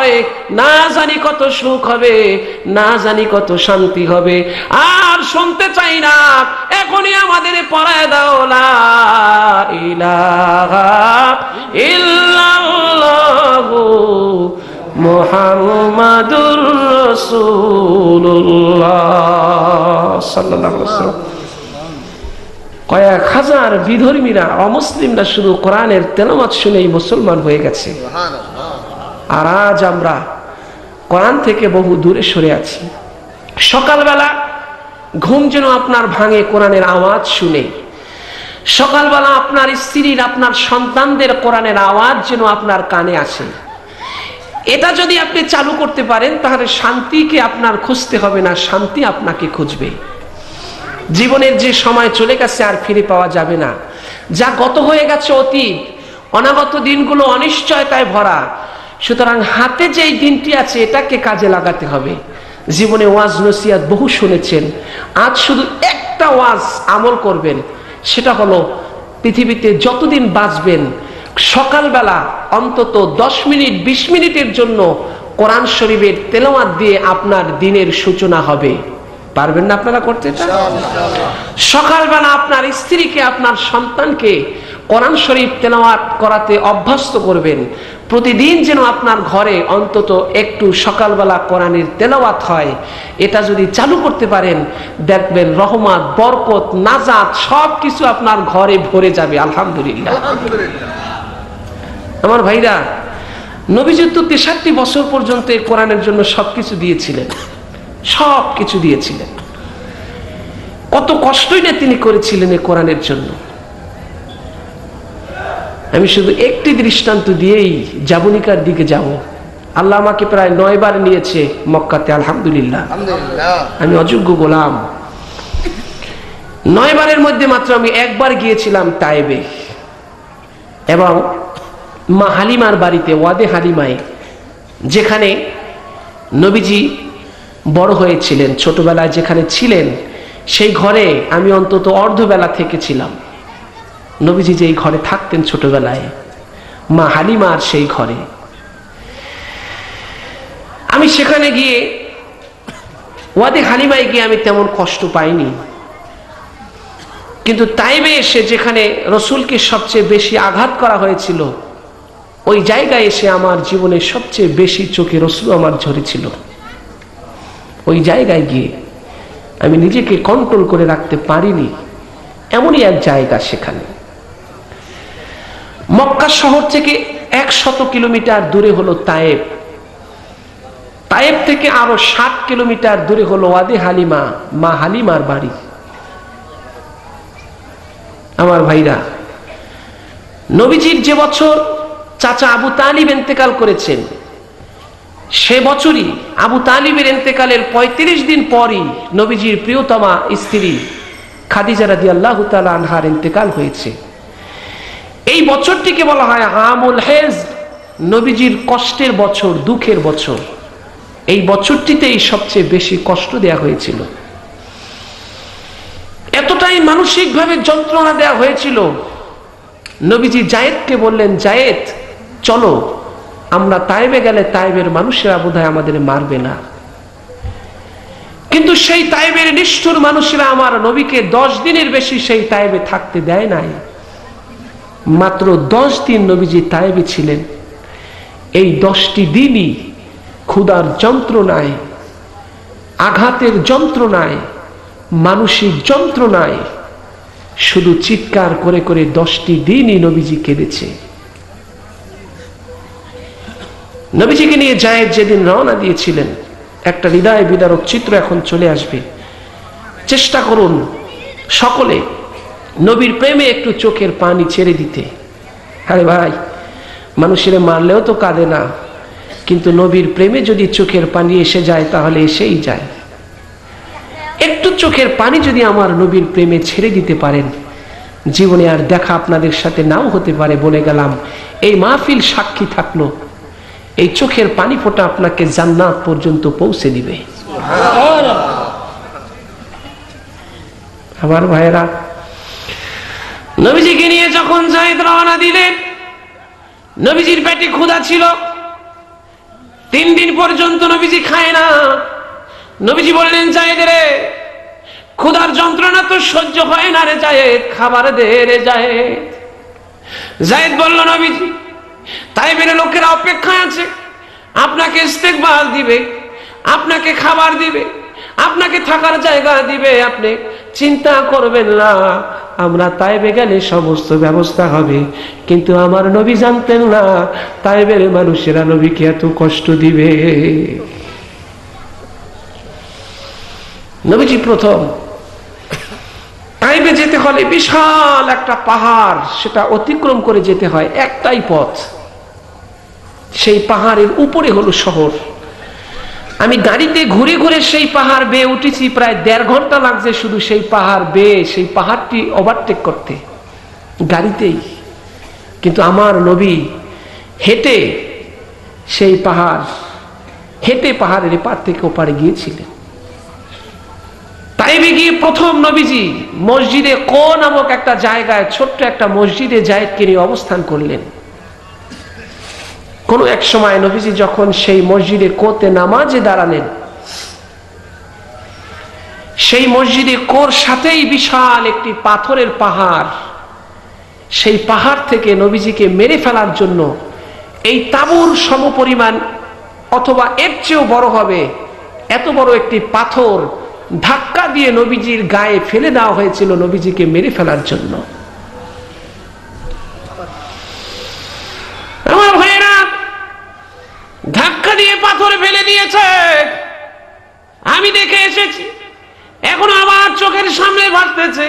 হয়, না জানি কত সুখ হবে, না জানি কত শান্তি হবে। আর শুনতে চাই না, এখনই আমাদের পড়ায় দাও লা ইলাহা ইল্লাল্লাহু মুহাম্মাদুর রাসূলুল্লাহ সাল্লাল্লাহু আলাইহি ওয়াসাল্লাম। কয়েক হাজার বিধর্মীরা, অমুসলিমরা শুধু কোরআনের তেলাওয়াত শুনেই মুসলমান হয়ে গেছে। আর আজ আমরা কোরআন থেকে বহু দূরে সরে আছি। সকালবেলা ঘুম যেন আপনার ভাঙে কোরআনের আওয়াজ শুনে, সকালবেলা আপনার স্ত্রীর, আপনার সন্তানদের কোরআনের আওয়াজ যেন আপনার কানে আসে। এটা যদি আপনি চালু করতে পারেন, তাহলে শান্তিকে আপনার খুঁজতে হবে না, শান্তি আপনাকে খুঁজবে। জীবনের যে সময় চলে গেছে আর ফিরে পাওয়া যাবে না, যা গত হয়ে গেছে অতীত, অনাগত দিনগুলো অনিশ্চয়তায় ভরা। সুতরাং হাতে যেই দিনটি আছে এটাকে কাজে লাগাতে হবে। জীবনে ওয়াজ নসিহত বহু শুনেছেন, আজ শুধু একটা ওয়াজ আমল করবেন, সেটা হলো পৃথিবীতে যতদিন বাঁচবেন সকালবেলা অন্তত 10 মিনিট 20 মিনিটের জন্য কোরআন শরীফের তেলাওয়াত দিয়ে আপনার দিনের সূচনা হবে। পারবেন না আপনারা করতে? সকালবেলা আপনার স্ত্রীকে, আপনার সন্তানকে কোরআন শরীফ তেলাওয়াত করাতে অভ্যস্ত করবেন। প্রতিদিন যেন আপনার ঘরে অন্তত একটু সকালবেলা কোরআনের তেলাওয়াত হয়। এটা যদি চালু করতে পারেন, দেখবেন রহমত, বরকত, নাজাত সবকিছু আপনার ঘরে ভরে যাবে। আলহামদুলিল্লাহ। আমার ভাইরা, নবীজি তো 63 বছর পর্যন্ত এই কোরআনের জন্য সবকিছু দিয়েছিলেন, সবকিছু দিয়েছিলেন। কত কষ্টই না তিনি করেছিলেন এই কোরআনের জন্য। আমি শুধু একটি দৃষ্টান্ত দিয়েই জাবনিকার দিকে যাব। আল্লাহ আমাকে প্রায় 9 বার নিয়েছে মক্কাতে, আলহামদুলিল্লাহ। আমি অযোগ্য গোলাম। 9 বারের মধ্যে মাত্র আমি একবার গিয়েছিলাম তায়েবে, এবং মা হালিমার বাড়িতে, ওয়াদে হালিমায়, যেখানে নবীজি বড় হয়েছিলেন, ছোটবেলায় যেখানে ছিলেন সেই ঘরে আমি অন্তত অর্ধবেলা থেকেছিলাম। নবীজি যেই ঘরে থাকতেন ছোটবেলায়, মা হালিমার সেই ঘরে আমি সেখানে গিয়ে, ওয়াদে হালিমায় গিয়ে আমি তেমন কষ্ট পাইনি। কিন্তু তাইবে এসে, যেখানে রসুলকে সবচেয়ে বেশি আঘাত করা হয়েছিল, ওই জায়গায় এসে আমার জীবনে সবচেয়ে বেশি চোখে রসুল আমার ঝরেছিল। ওই জায়গায় গিয়ে আমি নিজেকে কন্ট্রোল করে রাখতে পারিনি। এমনই এক জায়গা সেখানে। মক্কা শহর থেকে 100 কিলোমিটার দূরে হলো তায়েব। তায়েব থেকে আরো 60 কিলোমিটার দূরে হলো ওয়াদে হালিমা, মা হালিমার বাড়ি। আমার ভাইরা, নবীজির যে বছর চাচা আবু তালিব ইন্তেকাল করেছেন, সে বছরই আবু তালিবের ইন্তেকালের 35 দিন পরই নবীজির প্রিয়তমা স্ত্রী খাদিজা রাদিয়াল্লাহু তাআলা আনহার ইন্তেকাল হয়েছে। এই বছরটিকে বলা হয় আমুল হেজ, নবীজির কষ্টের বছর, দুঃখের বছর। এই বছরটিতেই সবচেয়ে বেশি কষ্ট দেয়া হয়েছিল। এতটাই মানসিকভাবে যন্ত্রণা দেয়া হয়েছিল, নবীজি জায়েদকে বললেন, জায়েদ চলো, আমরা তায়েবে গেলে তায়েবের মানুষেরা বোধহয় আমাদের মারবে না। কিন্তু সেই তায়েবের নিষ্ঠুর মানুষেরা আমার নবীকে 10 দিনের বেশি সেই তায়েবে থাকতে দেয় নাই। মাত্র 10 দিন নবীজি তায়েবে ছিলেন। এই 10টি দিনই ক্ষুধার যন্ত্রণায়, আঘাতের যন্ত্রণায়, মানসিক যন্ত্রণায় শুধু চিৎকার করে করে 10টি দিনই নবীজি কেঁদেছে। নবীজিকে নিয়ে জায়েদ যেদিন রওনা দিয়েছিলেন, একটা হৃদয় বিদারক চিত্র এখন চলে আসবে। চেষ্টা করুন সকলে নবীর প্রেমে একটু চোখের পানি ছেড়ে দিতে। আরে ভাই, মানুষের মারলেও তো কাঁদে না, কিন্তু নবীর প্রেমে যদি চোখের পানি এসে যায় তাহলে এসেই যায়। একটু চোখের পানি যদি আমার নবীর প্রেমে ছেড়ে দিতে পারেন, জীবনে আর দেখা আপনাদের সাথে নাও হতে পারে, বলে গেলাম, এই মাহফিল সাক্ষী থাকলো, এই চোখের পানি ফোঁটা আপনাকে জান্নাত পর্যন্ত পৌঁছে দিবে। আমার ভাইয়েরা, নবীজিকে নিয়ে যখন জায়েদ রওনা দিলেন, নবীজির পেটে ক্ষুধা ছিল। দিন পর্যন্ত নবীজি খায় না। নবীজি বললেন, যায়েদ রে, ক্ষুধার যন্ত্রণা তো সহ্য হয় না রে যায়েদ, খাবার দে রে যায়েদ। যায়েদ বলল, নবীজি, তাইফের লোকেরা অপেক্ষায় আছে, আপনাকে ইস্তেকবাল দিবে, আপনাকে খাবার দিবে, আপনাকে থাকার জায়গা দিবে, আপনি চিন্তা করবেন না, আমরা তাইফে গেলে সমস্ত ব্যবস্থা হবে। কিন্তু আমার নবী জানতেন না তাইফের মানুষেরা নবীকে এত কষ্ট দিবে। নবীজি প্রথম তাইফে যেতে হলে বিশাল একটা পাহাড়, সেটা অতিক্রম করে যেতে হয়, একটাই পথ। সেই পাহাড়ের উপরে হলো শহর। আমি গাড়িতে ঘুরে ঘুরে সেই পাহাড় বেয়ে উঠেছি, প্রায় 1.5 ঘন্টা লাগছে শুধু সেই পাহাড় বেয়ে সেই পাহাড়টি ওভারটেক করতে, গাড়িতেই। কিন্তু আমার নবী হেঁটে সেই পাহাড়, হেঁটে পাহাড়ের এপার থেকে ওপারে গিয়েছিলেন। তাইফে গিয়ে প্রথম নবীজি মসজিদে কো নামক একটা জায়গায়, ছোট্ট একটা মসজিদে যায়েদকে নিয়ে অবস্থান করলেন। কোন এক সময় নবীজি যখন সেই মসজিদে কোতে নামাজে দাঁড়ালেন, সেই মসজিদে কোর সাথেই বিশাল একটি পাথরের পাহাড়। সেই পাহাড় থেকে নবীজিকে মেরে ফেলার জন্য এই তাঁবুর সমপরিমাণ অথবা এর চেয়েও বড় হবে এত বড় একটি পাথর ধাক্কা দিয়ে নবীজির গায়ে ফেলে দেওয়া হয়েছিল নবীজিকে মেরে ফেলার জন্য। আমার ভাইয়েরা, ধাক্কা দিয়ে পাথর ফেলে দিয়েছে, আমি দেখে এসেছি, এখন আমার চোখের সামনে ভাসতেছে।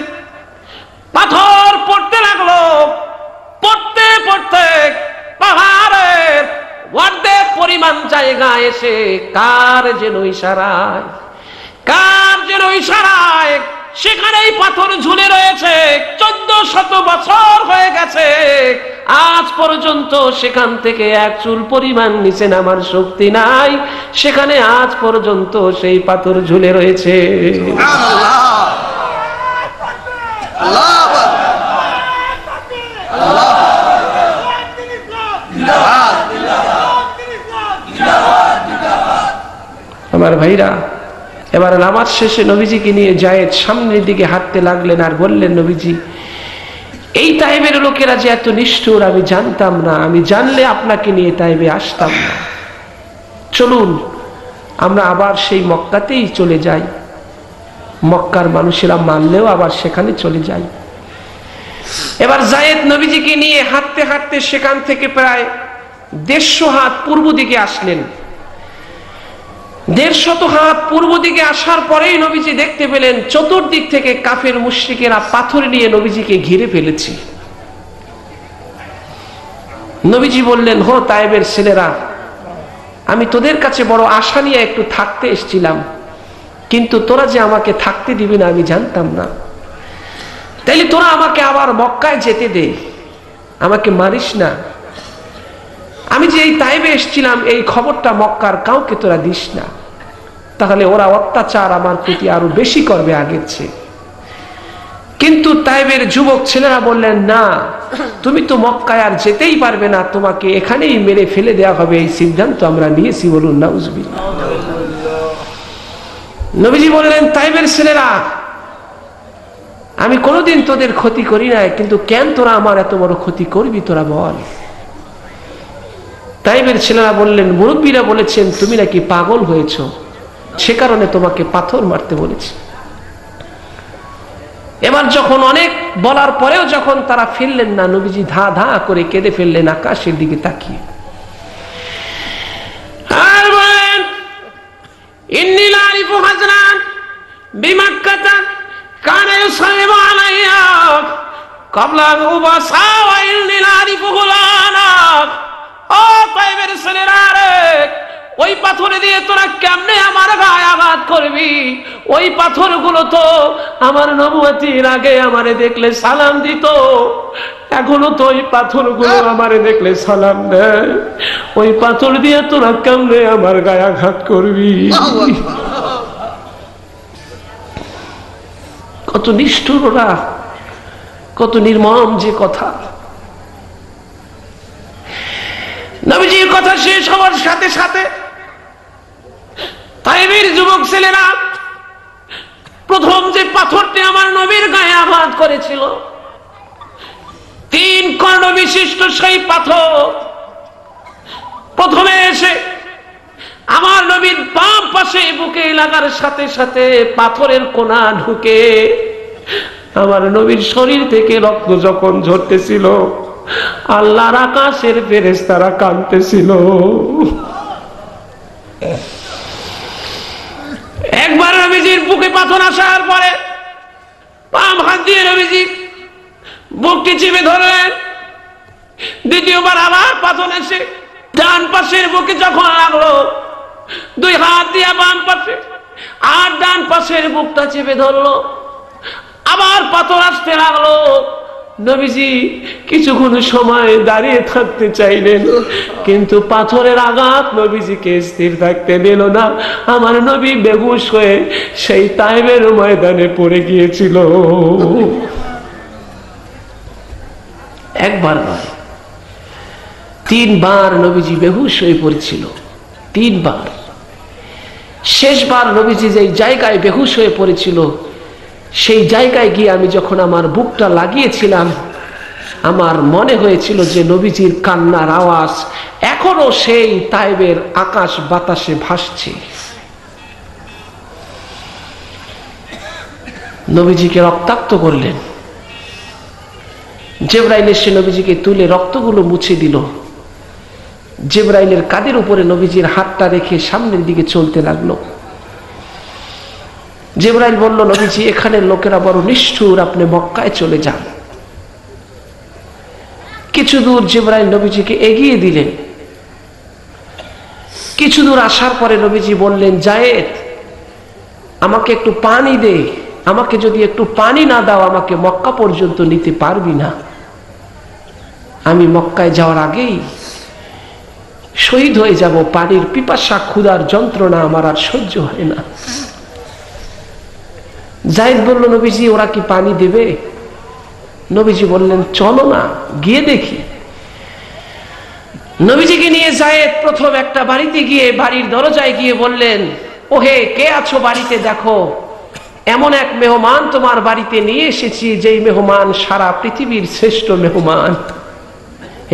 পাথর পড়তে লাগলো, পড়তে পড়তে পাহাড়ের অর্ধেক পরিমাণ জায়গা এসে কার যেন ইশারায়, কার যেন ইশারায় সেখানেই পাথর ঝুলে রয়েছে। 1400 বছর হয়ে গেছে, আজ পর্যন্ত সেখান থেকে এক চুল পরিমাণ নিচে নামার শক্তি নাই, সেখানে আজ পর্যন্ত সেই পাথর ঝুলে রয়েছে। আমার ভাইরা, এবার নামাজ শেষে নবীজিকে নিয়ে যায়েদ সামনের দিকে হাঁটতে লাগলেন আর বললেন, নবীজি, এই তাইফের লোকেরা যে এত নিষ্ঠুর আমি জানতাম না, আমি জানলে আপনাকে নিয়ে তাইফে আসতাম না। চলুন আমরা আবার সেই মক্কাতেই চলে যাই, মক্কার মানুষেরা মানলেও আবার সেখানে চলে যাই। এবার যায়েদ নবীজিকে নিয়ে হাঁটতে হাঁটতে সেখান থেকে প্রায় 150 হাত পূর্ব দিকে আসলেন। 150 হাত পূর্ব দিকে আসার পরেই নবীজি দেখতে পেলেন চতুর্দিক থেকে কাফের মুশরিকেরা পাথর নিয়ে নবীজিকে ঘিরে ফেলেছে। নবীজি বললেন, হো তাইফের ছেলেরা, আমি তোদের কাছে বড় আশা নিয়ে একটু থাকতে এসেছিলাম, কিন্তু তোরা যে আমাকে থাকতে দিবি না আমি জানতাম না। তাইলে তোরা আমাকে আবার মক্কায় যেতে দে, আমাকে মারিস না। আমি যে এই তাইফে এসেছিলাম এই খবরটা মক্কার কাউকে তোরা দিস না, তাহলে ওরা অত্যাচার আমার প্রতি আরো বেশি করবে আগের চেয়ে। কিন্তু তাইফের যুবক ছেলেরা বললেন, না, তুমি তো মক্কায় আর যেতেই পারবে না, তোমাকে এখানেই মেরে ফেলে দেওয়া হবে, এই সিদ্ধান্ত আমরা নিয়েছি। বলুন নাউজুবিল্লাহ। নবীজি বললেন, তাইফের ছেলেরা, আমি কোনোদিন তোদের ক্ষতি করি নাই, কিন্তু কেন তোরা আমার এত বড় ক্ষতি করবি তোরা বল। তাইফের ছেলেরা বললেন, মুরব্বীরা বলেছেন তুমি নাকি পাগল হয়েছ, সে কারণে তোমাকে পাথর মারতে বলেছি। এবার যখন অনেক বলার পরেও যখন তারা ফেললেন না, নবীজি ধা ধা করে কেঁদে ফেললেন আকাশের দিকে তাকিয়ে, আর বলেন, ইন্নী লা আরিফু হাজরান বিমাক্কাতা কানা ইউসাল্লিমু আলাইয়া ক্বাবলা উবাসা ওয়া ইন্নী লা আরিফু গুলানা। ও তাইফের ছেলেরা রে, ওই পাথরে দিয়ে তোরা কেমনে আমার গায়ে আঘাত করবি? ওই পাথরগুলো তো আমার নবুয়তির আগে আমারে দেখলে সালাম দিত, এখনো তো ওই পাথরগুলো আমারে দেখলে সালাম দেয়। ওই পাথর দিয়ে তোরা কেমনে আমার গায়ে আঘাত করবি? কত নিষ্ঠুর ওরা, কত নির্মম যে কথা। নবীজির কথা শেষ হওয়ার সাথে সাথে যুবক ছেলেরা, প্রথম যে পাথরটি আমার নবীর গায়ে আঘাত করেছিল, 3 কর্ণ বিশিষ্ট সেই পাথর প্রথমে এসে আমার নবীর বাম পাশে বুকে লাগার সাথে সাথে পাথরের কোনা ঢুকে আমার নবীর শরীর থেকে রক্ত যখন ঝরতেছিল, আল্লাহর আকাশের ফেরেশতারা কাঁদতেছিল। একবার নবীজির বুকে পাথর আসার পরে বাম হাত দিয়ে নবীজি বুকটি চেপে ধরলেন। দ্বিতীয়বার আবার পাথর এসে ডান পাশের বুকে যখন লাগলো, 2 হাত দিয়ে বাম পাশে আর ডান পাশের বুকটা চেপে ধরলো। আবার পাথর আসতে লাগলো। নবীজি কিছুক্ষণ সময় দাঁড়িয়ে থাকতে চাইলেন, কিন্তু পাথরের আঘাত নবীজিকে স্থির থাকতে দিল না। আমার নবী বেহুশ হয়ে সেই তাইবের ময়দানে পড়ে গিয়েছিল। একবার নয়, 3 বার নবীজি বেহুশ হয়ে পড়েছিল। 3 বার। শেষবার নবীজি যেই জায়গায় বেহুশ হয়ে পড়েছিল, সেই জায়গায় গিয়ে আমি যখন আমার বুকটা লাগিয়েছিলাম, আমার মনে হয়েছিল যে নবীজির কান্নার আওয়াজ এখনো সেই তাইবের আকাশ বাতাসে ভাসছে। নবীজিকে রক্তাক্ত করলেন। জিবরাইল এসে নবীজিকে তুলে রক্তগুলো মুছে দিল। জিবরাইলের কাঁধের উপরে নবীজির হাতটা রেখে সামনের দিকে চলতে লাগলো। জিবরাইল বলল, নবীজি এখানে লোকেরা বড় নিষ্ঠুর, আপনি মক্কায় চলে যান। কিছু দূর জিবরাইল নবীজিকে এগিয়ে দিলেন। কিছু দূর আসার পরে নবীজি বললেন, যায়েদ আমাকে একটু পানি দে, আমাকে যদি একটু পানি না দাও আমাকে মক্কা পর্যন্ত নিতে পারবি না। আমি মক্কায় যাওয়ার আগেই শহীদ হয়ে যাব। পানির পিপাসা ক্ষুধার যন্ত্রণা আমার আর সহ্য হয় না। যায়েদ বলল, নবীজি ওরা কি পানি দেবে? নবীজি বললেন, চলো না গিয়ে দেখি। নবীজিকে নিয়ে যায়েদ প্রথম একটা বাড়িতে গিয়ে বাড়ির দরজায় গিয়ে বললেন, ওহে কে আছো বাড়িতে, দেখো এমন এক মেহমান তোমার বাড়িতে নিয়ে এসেছি, যেই মেহমান সারা পৃথিবীর শ্রেষ্ঠ মেহমান,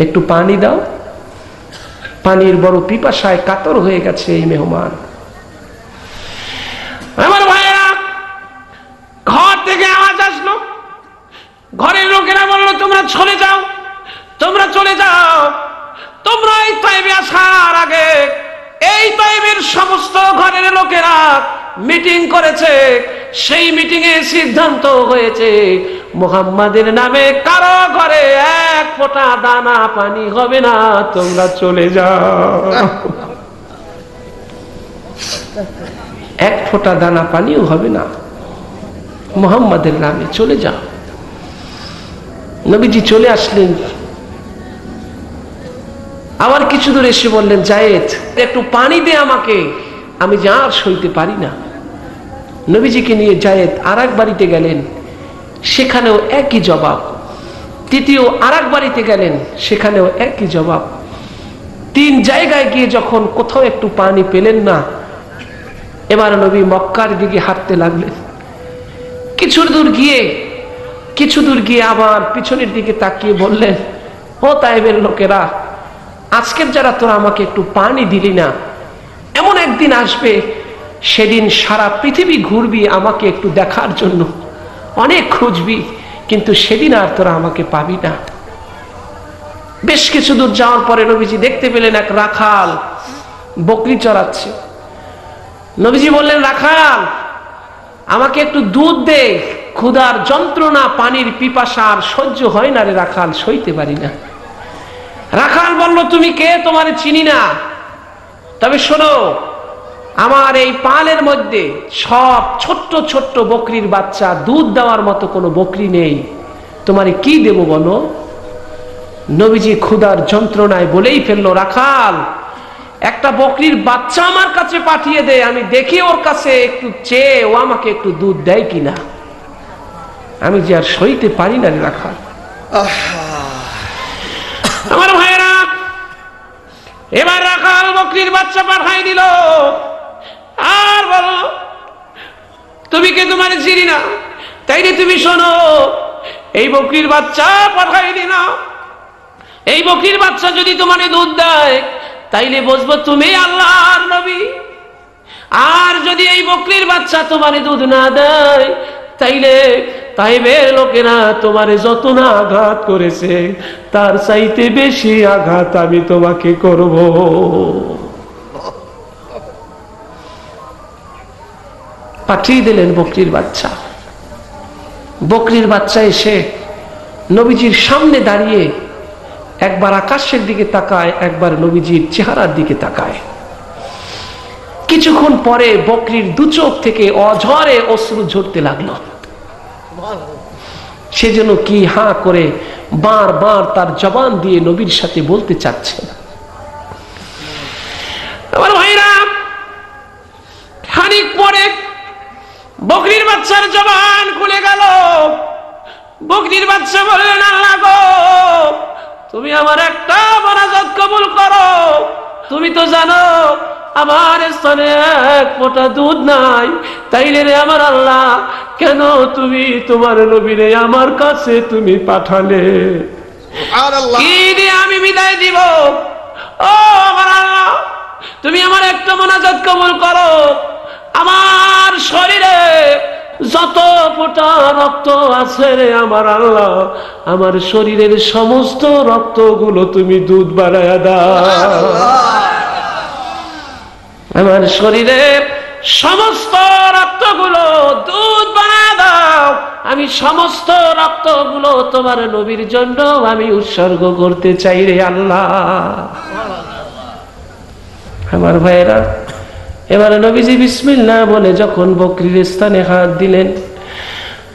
একটু পানি দাও। পানির বড় পিপাসায় কাতর হয়ে গেছে এই মেহমান। আমার ভাইয়েরা, ঘর থেকে আওয়াজ আসলো। ঘরের লোকেরা বলল, তোমরা চলে যাও, তোমরা চলে যাও। তোমরা এই তাইবে আসার আগে এই তাইবের সমস্ত ঘরের লোকেরা মিটিং করেছে। সেই মিটিং এ সিদ্ধান্ত হয়েছে মুহাম্মাদের নামে কারো ঘরে 1 ফোঁটা দানা পানি হবে না। তোমরা চলে যাও। 1 ফোঁটা দানা পানিও হবে না, মুহাম্মাদের নামে চলে যাও। নবীজি চলে আসলেন। আবার কিছু দূর এসে বললেন, যায়েদ একটু পানি দে আমাকে, আমি যা আর সইতে পারি না। নবীজিকে নিয়ে যায়েদ আর এক বাড়িতে গেলেন, সেখানেও একই জবাব। তৃতীয় আর এক বাড়িতে গেলেন, সেখানেও একই জবাব। 3 জায়গায় গিয়ে যখন কোথাও একটু পানি পেলেন না, এবার নবী মক্কার দিকে হাঁটতে লাগলেন। কিছু দূর গিয়ে আবার পিছনের দিকে তাকিয়ে বললেন, ও তাইবের লোকেরা, আজকের যারা তোরা আমাকে একটু পানি দিলি না, এমন একদিন আসবে সেদিন সারা পৃথিবী ঘুরবি আমাকে একটু দেখার জন্য, অনেক খুঁজবি, কিন্তু সেদিন আর তোরা আমাকে পাবি না। বেশ কিছু দূর যাওয়ার পরে নবীজি দেখতে পেলেন এক রাখাল বকরি চড়াচ্ছে। নবীজি বললেন, রাখাল আমাকে একটু দুধ দে, ক্ষুধার যন্ত্রণা পানির পিপাসা আর সহ্য হয় না রে রাখাল, সইতে পারি না। রাখাল বলল, তুমি কে? তোমার চিনি না, তবে শোনো, আমার এই পালের মধ্যে সব ছোট্ট ছোট্ট বকরির বাচ্চা, দুধ দেওয়ার মতো কোনো বকরি নেই, তোমারে কি দেব বলো? নবীজি ক্ষুধার যন্ত্রণায় বলেই ফেললো, রাখাল একটা বকরির বাচ্চা আমার কাছে পাঠিয়ে দে, আমি দেখি ওর কাছে একটু চেয়ে ও আমাকে একটু দুধ দেয় কিনা। আমি যে আর সইতে পারি না রে রাখাল। আমার ভাইয়েরা, এবার রাখাল বকরির বাচ্চা পাঠাই দিল আর বলল, চিনি না, তাইলে তুমি শোনো, এই বকরির বাচ্চা পাঠাই দিনা। এই বকরির বাচ্চা যদি তোমারে দুধ দেয় তাইলে বুঝবো তুমি আল্লাহর নবী। আর যদি এই বকরির বাচ্চা তোমারে দুধ না দেয় তাইলে তাইবের লোকেরা তোমারে যত না আঘাত করেছে তার চাইতে বেশি আঘাত আমি তোমাকে করব। পাঠিয়ে দিলেন বকরির বাচ্চা। বকরির বাচ্চা এসে নবীজির সামনে দাঁড়িয়ে একবার আকাশের দিকে তাকায়, একবার নবীজির চেহারার দিকে তাকায়। কিছুক্ষণ পরে বকরির দু চোখ থেকে অঝরে অশ্রু ঝরতে লাগলো। সেজন্য কি হাঁ করে বারবার তার জবান দিয়ে নবীর সাথে বলতে চাচ্ছে। আমার ভাইরা, খানিক পরে বকরির বাচ্চার জবান খুলে গেল। বকরির বাচ্চা বললেন, আল্লাহ গো, তুমি আমার একটা মোনাজাত কবুল করো। তুমি তো জানো আমার স্থানে এক ফোঁটা দুধ নাই, তাইলে রে আমার আল্লাহ কেন তুমি তোমার নবীরে আমার কাছে তুমি পাঠালে? কি দিয়ে আমি বিদায় দিব? ও আমার আল্লাহ, তুমি আমার একটা মোনাজাত কবুল করো। আমার শরীরে যত ফোঁটা রক্ত আছে রে আমার আল্লাহ, আমার শরীরের সমস্ত রক্তগুলো তুমি দুধ বানায়া দাও। আমার শরীরের সমস্ত রক্তগুলো দুধ বানায়া দাও। আমি সমস্ত রক্তগুলো তোমার নবীর জন্য আমি উৎসর্গ করতে চাই রে আল্লাহ। আমার ভাইয়েরা, এবারে নবীজি বিসমিল্লাহ বলে যখন বকরির স্থানে হাত দিলেন,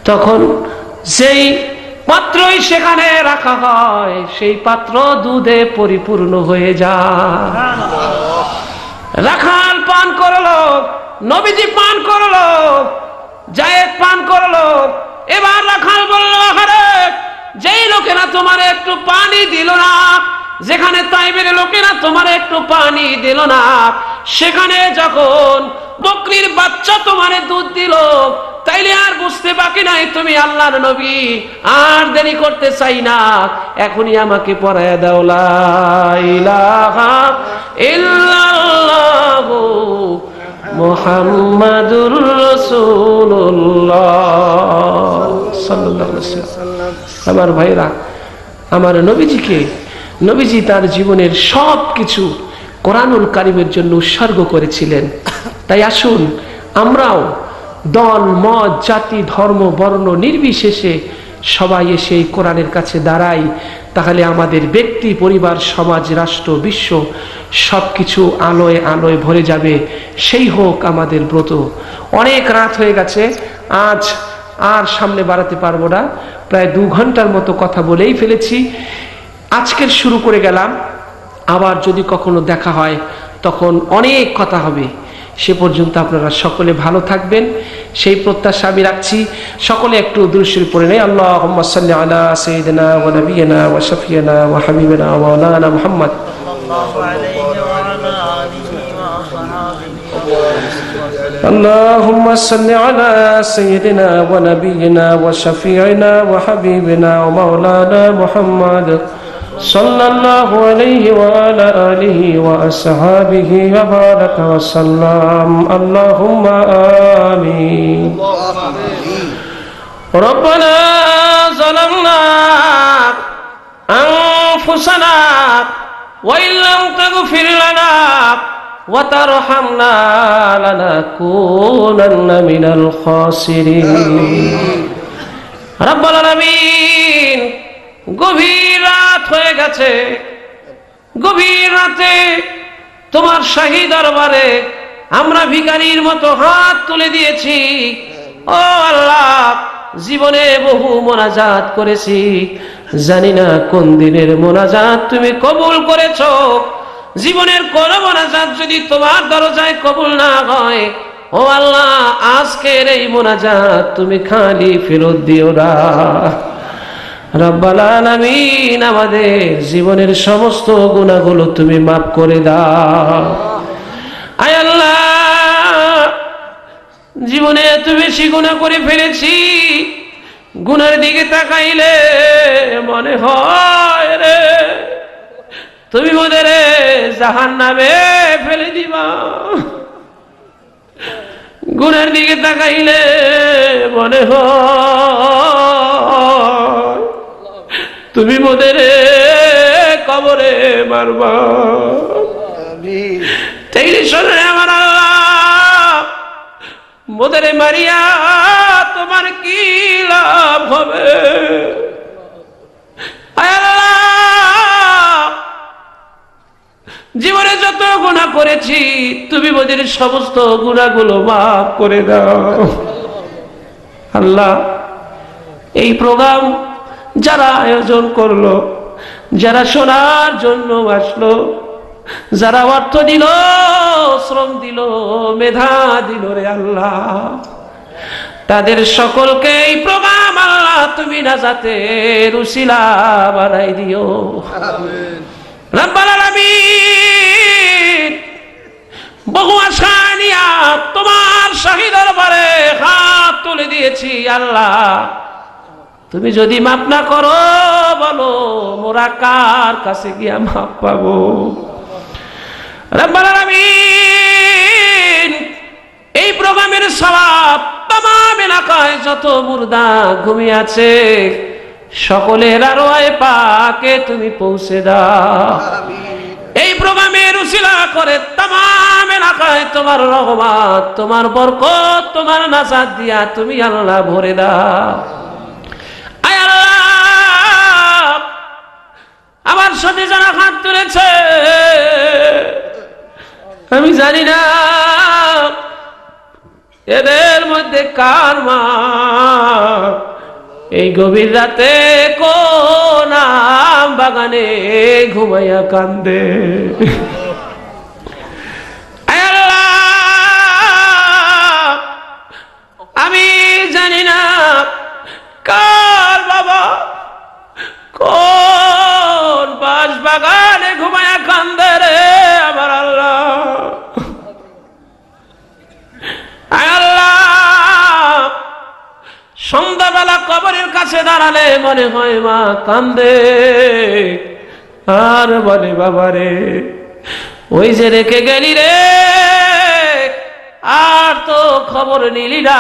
তখন সেই পাত্রই সেখানে রাখা হয়, সেই পাত্র দুধে পরিপূর্ণ হয়ে যায়। রাখাল পান করলো, নবীজি পান করলো, জায়েদ পান করলো। এবার রাখাল বলল, আরে যেই লোকেরা তোমার একটু পানি দিল না, যেখানে তাইবের লোকেরা তোমার একটু পানি দিল না, সেখানে যখন বকরির বাচ্চা তোমারে দুধ দিল, তাইলে আর বুঝতে বাকি নাই তুমি আল্লাহর নবী। আর দেরি করতে চাই না, এখনই আমাকে পড়ায়া দাও লা ইলাহা ইল্লাল্লাহু মুহাম্মাদুর রাসূলুল্লাহ সাল্লাল্লাহু আলাইহি ওয়াসাল্লাম। আমার ভাইরা, আমার নবীজি তার জীবনের সব কিছু কোরআনুল কারীমের জন্য উৎসর্গ করেছিলেন। তাই আসুন আমরাও দল মত জাতি ধর্ম বর্ণ নির্বিশেষে সবাই এসে এই কোরআনের কাছে দাঁড়াই। তাহলে আমাদের ব্যক্তি, পরিবার, সমাজ, রাষ্ট্র, বিশ্ব সবকিছু আলোয় আলোয় ভরে যাবে। সেই হোক আমাদের ব্রত। অনেক রাত হয়ে গেছে, আজ আর সামনে বাড়াতে পারবো না। প্রায় 2 ঘন্টার মতো কথা বলেই ফেলেছি। আজকের শুরু করে গেলাম, আবার যদি কখনো দেখা হয় তখন অনেক কথা হবে। সে পর্যন্ত আপনারা সকলে ভালো থাকবেন সেই প্রত্যাশা আমি রাখছি। সকলে একটু দুরূদ শরীফ পড়ে নেই। আল্লাহুম্মা সাল্লি আলা সাইয়্যিদিনা ওয়া নাবিয়িনা ওয়া শাফিয়িনা ওয়া হাবিবিনা ওয়া মাওলানা মুহাম্মদ সাল্লাল্লাহু আলাইহি ওয়া আলা আলিহি ওয়া সাহবিহি। আল্লাহুম্মা সাল্লি আলা সাইয়্যিদিনা ওয়া নাবিয়িনা ওয়া শাফিয়িনা ওয়া হাবিবিনা ওয়া মাওলানা মুহাম্মদ সাল্লাল্লাহু আলাইহি ওয়া আলা আলিহি ওয়া আসহাবিহি ওয়া বারাকা ওয়া সাল্লাম। আল্লাহুম্মা আমিন। রব্বানা যালামনা আনফুসানা ওয়া ইল্লাম তাগফির লানা ওয়া তারহামনা লানাকুনান্না মিনাল খাসিরিন। রব্বুল আলামিন, গভীর রাত হয়ে গেছে। গভীর রাতে তোমার শাহী দরবারে আমরা ভিখারির মতো হাত তুলে দিয়েছি। ও আল্লাহ, জীবনে বহু মোনাজাত করেছি, জানি না কোন দিনের মোনাজাত তুমি কবুল করেছো। জীবনের কোন মোনাজাত যদি তোমার দরজায় কবুল না হয়, ও আল্লাহ, আজকের এই মোনাজাত তুমি খালি ফেরত দিও না। রব্বুল আলামিন, আমাদের জীবনের সমস্ত গুনাহগুলো তুমি মাফ করে দাও। আয় আল্লাহ, জীবনে এত বেশি গুনাহ করে ফেলেছি, গুনার দিকে তাকাইলে মনে হয় রে তুমি মোদের জাহান্নামে ফেলে দিবা। গুনার দিকে তাকাইলে মনে হয় তুমি মোদের কবরে মারবা। তাইলে শোনে আমার আল্লাহ, মোদের মারিয়া তোমার কি লাভ হবে? জীবনে যত গুনাহ করেছি তুমি মোদের সমস্ত গুনাহগুলো মাফ করে দাও। আল্লাহ, এই প্রোগ্রাম যারা আয়োজন করলো, যারা শোনার জন্য আসলো, যারা অর্থ দিল, শ্রম দিল, মেধা দিল রে আল্লাহ, তাদের সকলকে এই প্রোগ্রাম আল্লাহ তুমি নাজাতের উসিলা বানাই দিও। আমিন রব্বাল আলামিন। বহু আশা নিয়া তোমার শাহী দরবারে হাত তুলে দিয়েছি আল্লাহ, তুমি যদি মাফ না করো বলো মোরা কার কাছে গিয়া মাফ পাবো? রব্বাল আলামিন, এই প্রোগ্রামের সওয়াব तमाम এলাকায় যত মুর্দা ঘুমিয়ে আছে সকলের আরওয়ায়ে পাকে তুমি পৌঁছে দাও। এই প্রোগ্রামের উসিলা করে तमाम এলাকায় তোমার রহমত, তোমার বরকত, তোমার নাজাত দিয়া তুমি আল্লাহ ভরে দাও। আয় আল্লাহ, আমার সাথে যারা হাত তুলেছে আমি জানি না এদের মধ্যে কার মা এই গভীর রাতে কোন আম বাগানে ঘুমাইয়া কান্দে। আমি জানি না কার বাবা কোন বাঁশ বাগানে ঘুমাইয়া কান্দে রে আমার আল্লাহ। সন্ধ্যাবেলা কবরের কাছে দাঁড়ালে মনে হয় মা কান্দে আর বলে বাবারে ওই যে রেখে গেলি রে আর তো খবর নিলি না।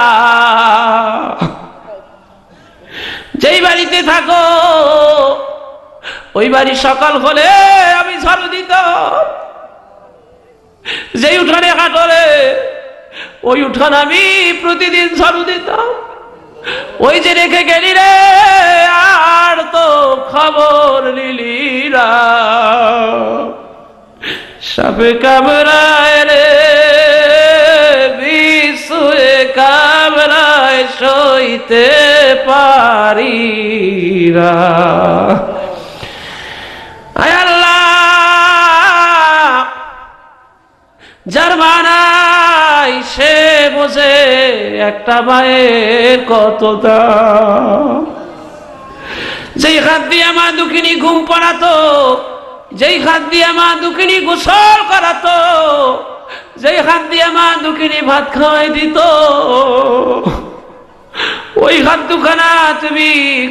যেই বাড়িতে থাকো ওই বাড়ি সকাল হলে আমি ঝাড়ু দিতাম, যেই উঠানে হাঁটলে ওই উঠান আমি প্রতিদিন ঝাড়ু দিতাম। ওই যে রেখে গেলি রে আর তো খবর নিলি না। সাপে কামড়ায় রে বিশুয়ে কামড়ায় সইতে পারি না। আয় আল্লাহ, যার বানাই সে বোঝে একটা মায়ের কত দাম। যেই হাত দিয়ে মা দুঃখিনী ঘুম পড়াতো, যেই হাত দিয়ে মা দুঃখিনী গোসল করাতো, যেই হাত দিয়ে মা দুঃখিনী ভাত খাওয়াই দিত, ওই হাত দুখানা তুমি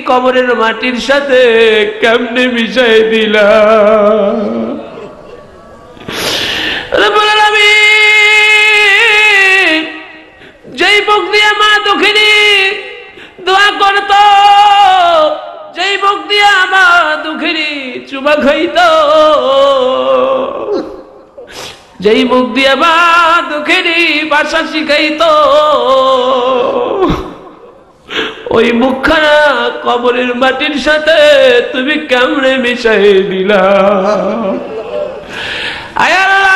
কবরের মাটির সাথে কেমনে মিশাই দিলা? যেই মুখ দিয়ে মা দুঃখিনী দোয়া করত, যেই মুখ দিয়ে মা দুঃখিনী চুমা খাইত, যেই মুখ দিয়ে মা দুঃখিনী ভাষা শিখাইত, ওই মুখখানা কবরের মাটির সাথে তুমি কেমনে মিশাই দিলা? আয় আল্লাহ,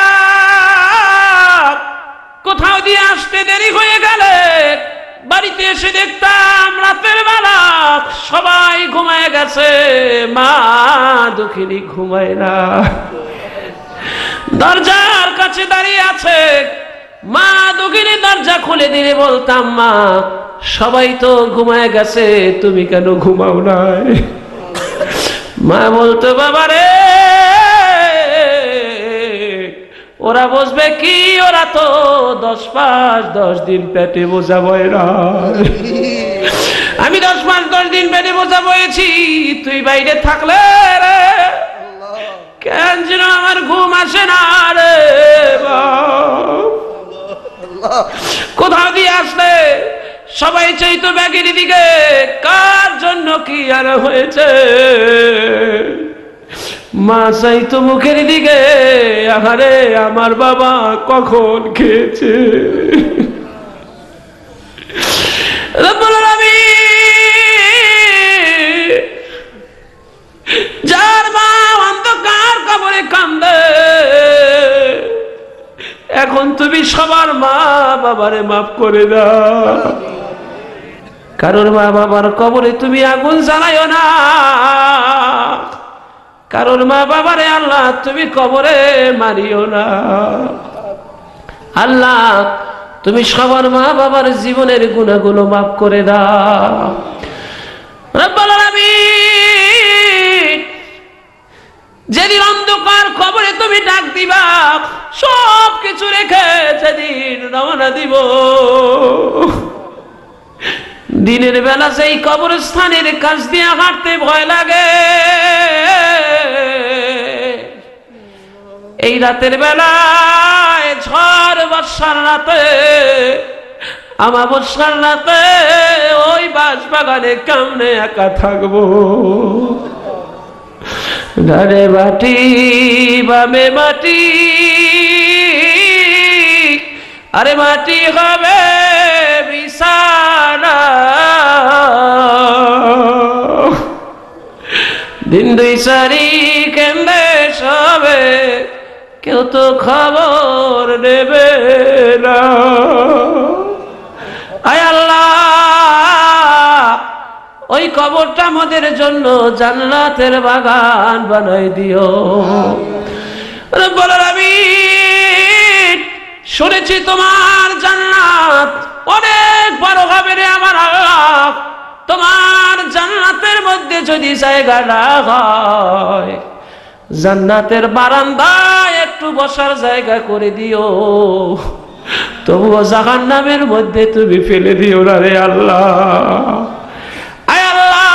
কোথাও দিয়ে আসতে দেরি হয়ে গেলে বাড়িতে এসে দেখতাম রাতের বেলা সবাই ঘুমায় গেছে, মা দুঃখিনী ঘুমায় না। দরজার কাছে দাঁড়িয়ে আছে, মা দুঃখিনী দরজা খুলে দিলে বলতাম মা সবাই তো ঘুমায় গেছে তুমি কেন ঘুমাও নাই? মা বলতো বাবা রে ওরা বসবে কি, ওরা তো 10 মাস 10 দিন পেটে বোঝা বয় না। আমি 10 মাস 10 দিন পেটে বোঝা বয়েছি, তুই বাইরে থাকলে রে কেন যেন আমার ঘুম আসে না রে। কোথাও দিয়ে আসলে সবাই চাইতো ব্যাগের দিকে, কার জন্য কি আর হয়েছে। মা চাইতো মুখের দিকে, আহারে আমার বাবা কখন খেয়েছে। যার মা অন্ধকার কবরে কান্দে, এখন তুমি সবার মা বাবারে মাফ করে দাও। কারোর মা বাবার কবরে তুমি আগুন জ্বালাইও না, কারোর মা বাবারে আল্লাহ তুমি কবরে মারিও না। আল্লাহ তুমি সবার মা বাবার জীবনের গুনাহগুলো মাফ করে দাও রব্বুল আলামিন। যেদিন অন্ধকার কবরে তুমি ডাক দিবা, সব কিছু রেখে যেদিন রওনা দিব, দিনের বেলা সেই কবরস্থানের কাছ দিয়ে হাঁটতে ভয় লাগে, এই রাতের বেলায় ঝড় বর্ষার রাতে, আমাবস্যার রাতে ওই বাঁশবাগানে কেমনে একা থাকবো। ডানে মাটি বামে মাটি, আরে মাটি হবে বিছানা। দিন 2-4 কেমনে সবে, কেউ তো খবর নেবে না। আয় আল্লাহ ওই কবরটা আমাদের জন্য জান্নাতের বাগান বানাই দিও রব্বুল আলামিন। শুনেছি তোমার জান্নাত অনেক বড় হবে রে আমার আল্লাহ। তোমার জান্নাতের মধ্যে যদি জায়গা না হয়, জান্নাতের বারান্দায় একটু বসার জায়গা করে দিও, তবুও জাহান্নামের মধ্যে তুমি ফেলে দিও না রে আল্লাহ। আয় আল্লাহ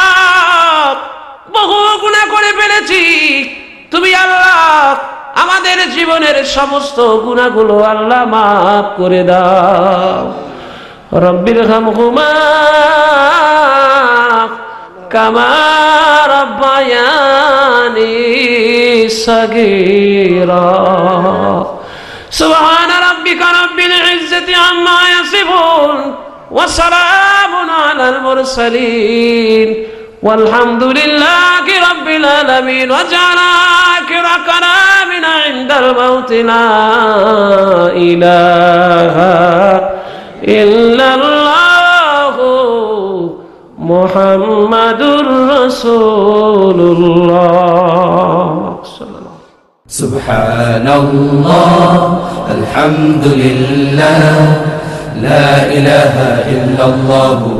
বহু গুনাহ করে ফেলেছি, তুমি আল্লাহ আমাদের জীবনের সমস্ত গুনাহগুলো আল্লাহ মাফ করে দাও। রব্বির হামহুমা কামা রাব্বায়ানি সাগীরা। সুবহান রাব্বিকা রাব্বিল ইজ্জাতি আম্মা ইয়াসিফুন ওয়া সালামুন আলাল মুরসালিন ওয়ালহামদুলিল্লাহি রাব্বিল আলামিন। ওয়া জাআলা আখিরা কালামিনা ইনদাল মাউতি লা ইলাহা ইল্লাল্লাহু মুহাম্মাদুর রাসূলুল্লাহ। সুবহানাল্লাহ আলহামদুলিল্লাহ লা ইলাহা ইল্লাল্লাহু